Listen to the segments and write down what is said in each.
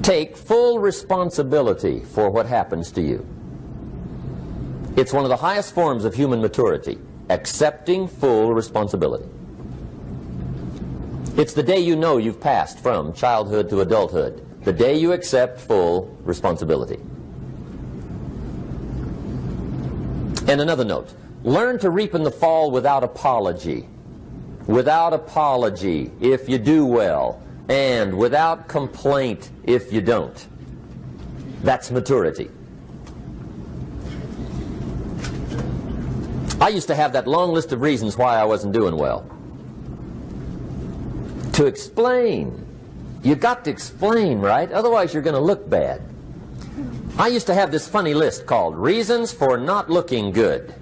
Take full responsibility for what happens to you. It's one of the highest forms of human maturity, accepting full responsibility. It's the day you know you've passed from childhood to adulthood, the day you accept full responsibility. And another note, learn to reap in the fall without apology. Without apology if you do well, and without complaint if you don't. That's maturity. I used to have that long list of reasons why I wasn't doing well. To explain. You got to explain, right? Otherwise you're going to look bad. I used to have this funny list called Reasons for Not Looking Good.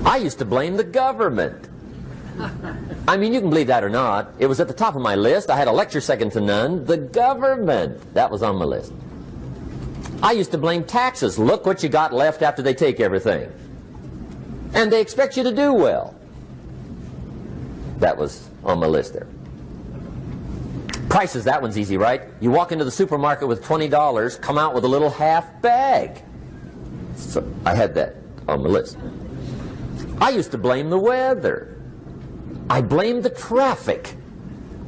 I used to blame the government. I mean, you can believe that or not. It was at the top of my list. I had a lecture second to none. The government. That was on my list. I used to blame taxes. Look what you got left after they take everything. And they expect you to do well. That was on my list there. Prices, that one's easy, right? You walk into the supermarket with $20, come out with a little half bag. So I had that on my list. I used to blame the weather. I blamed the traffic.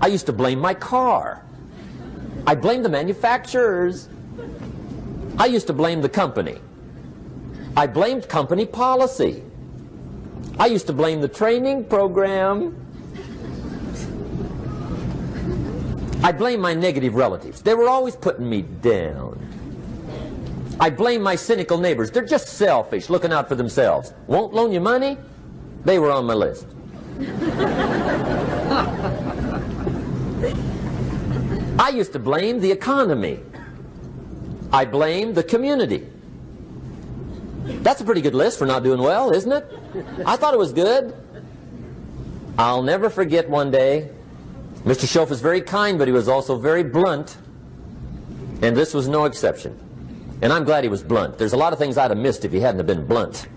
I used to blame my car. I blamed the manufacturers. I used to blame the company. I blamed company policy. I used to blame the training program. I blame my negative relatives. They were always putting me down. I blame my cynical neighbors. They're just selfish, looking out for themselves. Won't loan you money? They were on my list. I used to blame the economy. I blamed the community. That's a pretty good list for not doing well, isn't it? I thought it was good. I'll never forget one day, Mr. Schoaf was very kind, but he was also very blunt. And this was no exception. And I'm glad he was blunt. There's a lot of things I'd have missed if he hadn't have been blunt.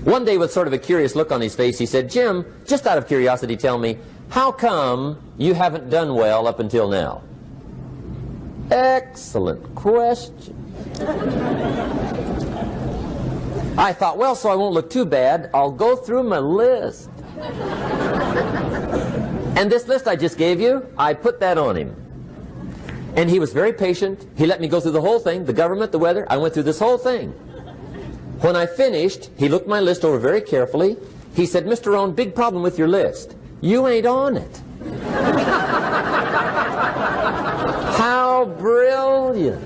One day with sort of a curious look on his face, he said, "Jim, just out of curiosity, tell me, how come you haven't done well up until now?" Excellent question. I thought, well, so I won't look too bad, I'll go through my list. And this list I just gave you, I put that on him. And he was very patient. He let me go through the whole thing, the government, the weather. I went through this whole thing. When I finished, he looked my list over very carefully. He said, "Mr. Rohn, big problem with your list. You ain't on it." How brilliant.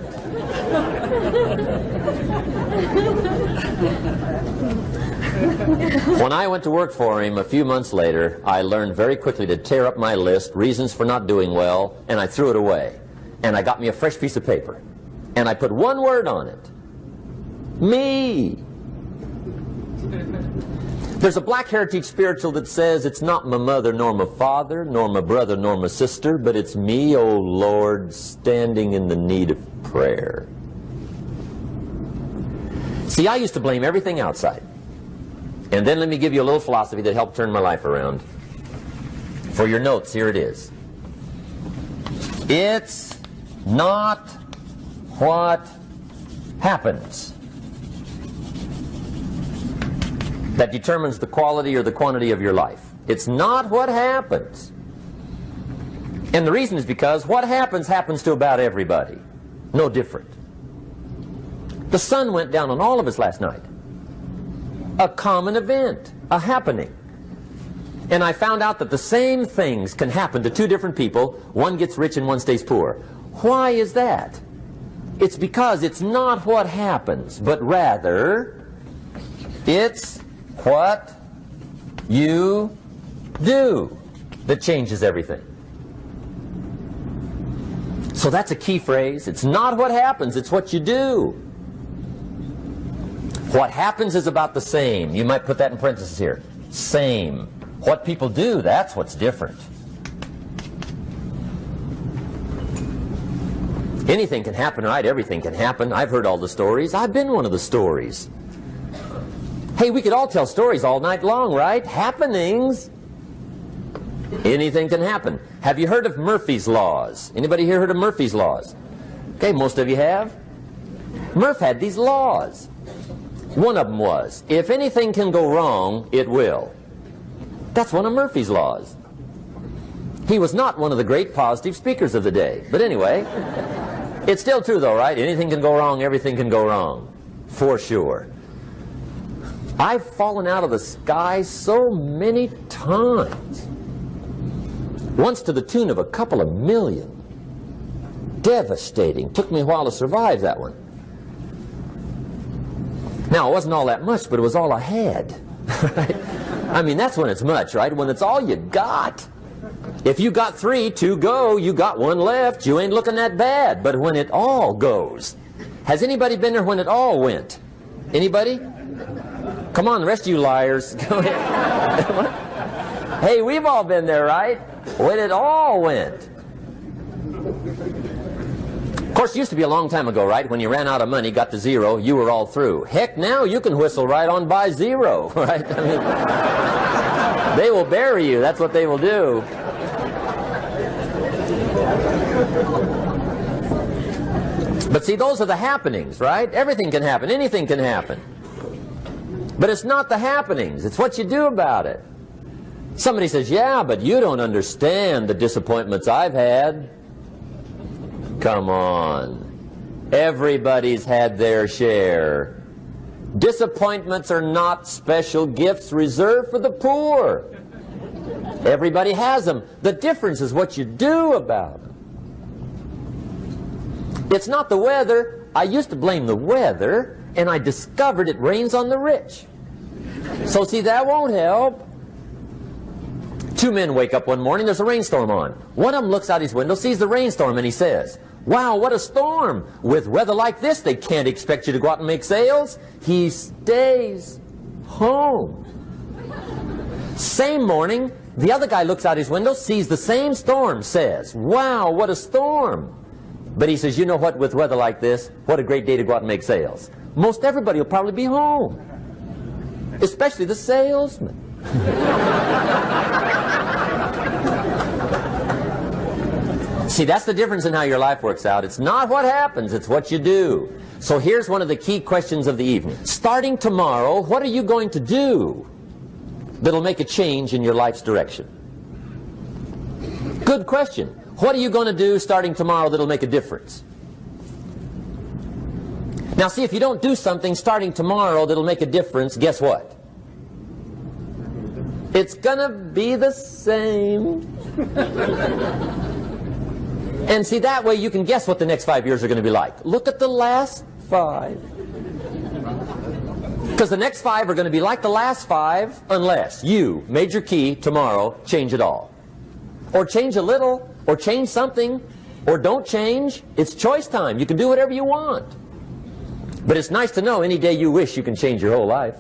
When I went to work for him a few months later, I learned very quickly to tear up my list, reasons for not doing well, and I threw it away. And I got me a fresh piece of paper. And I put one word on it. Me. There's a Black Heritage spiritual that says, "It's not my mother nor my father, nor my brother nor my sister, but it's me, O Lord, standing in the need of prayer." See, I used to blame everything outside. And then let me give you a little philosophy that helped turn my life around. For your notes, here it is. It's not what happens that determines the quality or the quantity of your life. It's not what happens. And the reason is because what happens to about everybody. No different. The sun went down on all of us last night. A common event, a happening. And I found out that the same things can happen to two different people. One gets rich and one stays poor. Why is that? It's because it's not what happens, but rather it's what you do that changes everything. So that's a key phrase. It's not what happens, it's what you do. What happens is about the same. You might put that in parentheses here. Same. What people do, that's what's different. Anything can happen, right? Everything can happen. I've heard all the stories. I've been one of the stories. Hey, we could all tell stories all night long, right? Happenings. Anything can happen. Have you heard of Murphy's Laws? Anybody here heard of Murphy's Laws? Okay, most of you have. Murph had these laws. One of them was, if anything can go wrong, it will. That's one of Murphy's Laws. He was not one of the great positive speakers of the day. But anyway, it's still true though, right? Anything can go wrong, everything can go wrong. For sure. I've fallen out of the sky so many times. Once to the tune of a couple of million. Devastating. Took me a while to survive that one. Now, it wasn't all that much, but it was all I had. Right? I mean, that's when it's much, right? When it's all you got. If you got 3, 2 go, you got 1 left, you ain't looking that bad. But when it all goes, has anybody been there when it all went? Anybody? Come on, the rest of you liars. Go ahead. Hey, we've all been there, right? When it all went. Of course, it used to be a long time ago, right? When you ran out of money, got to 0, you were all through. Heck, now you can whistle right on by 0, right? I mean, they will bury you. That's what they will do. But see, those are the happenings, right? Everything can happen. Anything can happen. But it's not the happenings. It's what you do about it. Somebody says, yeah, but you don't understand the disappointments I've had. Come on. Everybody's had their share. Disappointments are not special gifts reserved for the poor. Everybody has them. The difference is what you do about them. It's not the weather. I used to blame the weather, and I discovered it rains on the rich. So see, that won't help. 2 men wake up one morning, there's a rainstorm on. One of them looks out his window, sees the rainstorm, and he says, wow, what a storm. With weather like this, they can't expect you to go out and make sales. He stays home. Same morning, the other guy looks out his window, sees the same storm, says, wow, what a storm. But he says, you know what, with weather like this, what a great day to go out and make sales. Most everybody will probably be home, especially the salesman. See, that's the difference in how your life works out. It's not what happens, it's what you do. So here's one of the key questions of the evening. Starting tomorrow, what are you going to do that'll make a change in your life's direction? Good question. What are you going to do starting tomorrow that'll make a difference? Now see, if you don't do something starting tomorrow that'll make a difference, guess what? It's gonna be the same. And see, that way you can guess what the next 5 years are going to be like. Look at the last 5. Because the next 5 are going to be like the last 5 unless you, major key, tomorrow, change it all. Or change a little, or change something, or don't change. It's choice time. You can do whatever you want. But it's nice to know any day you wish you can change your whole life.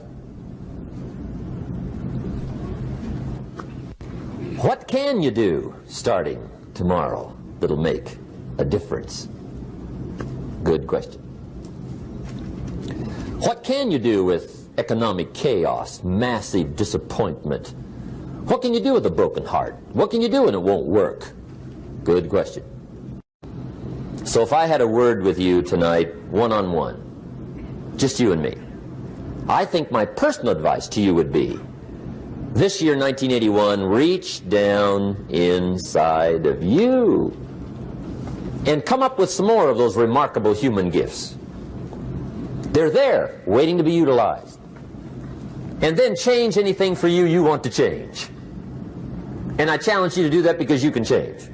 What can you do starting tomorrow that'll make a difference? Good question. What can you do with economic chaos, massive disappointment? What can you do with a broken heart? What can you do when it won't work? Good question. So if I had a word with you tonight, one-on-one, just you and me, I think my personal advice to you would be, this year, 1981, reach down inside of you and come up with some more of those remarkable human gifts. They're there, waiting to be utilized. And then change anything for you you want to change. And I challenge you to do that because you can change.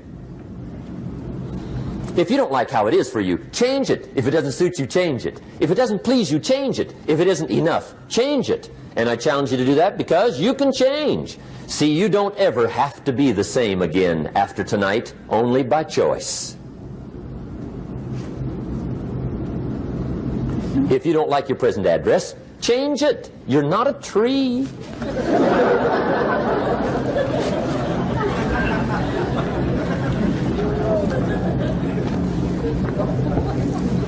If you don't like how it is for you, change it. If it doesn't suit you, change it. If it doesn't please you, change it. If it isn't enough, change it. And I challenge you to do that because you can change. See, you don't ever have to be the same again after tonight, only by choice. If you don't like your present address, change it. You're not a tree.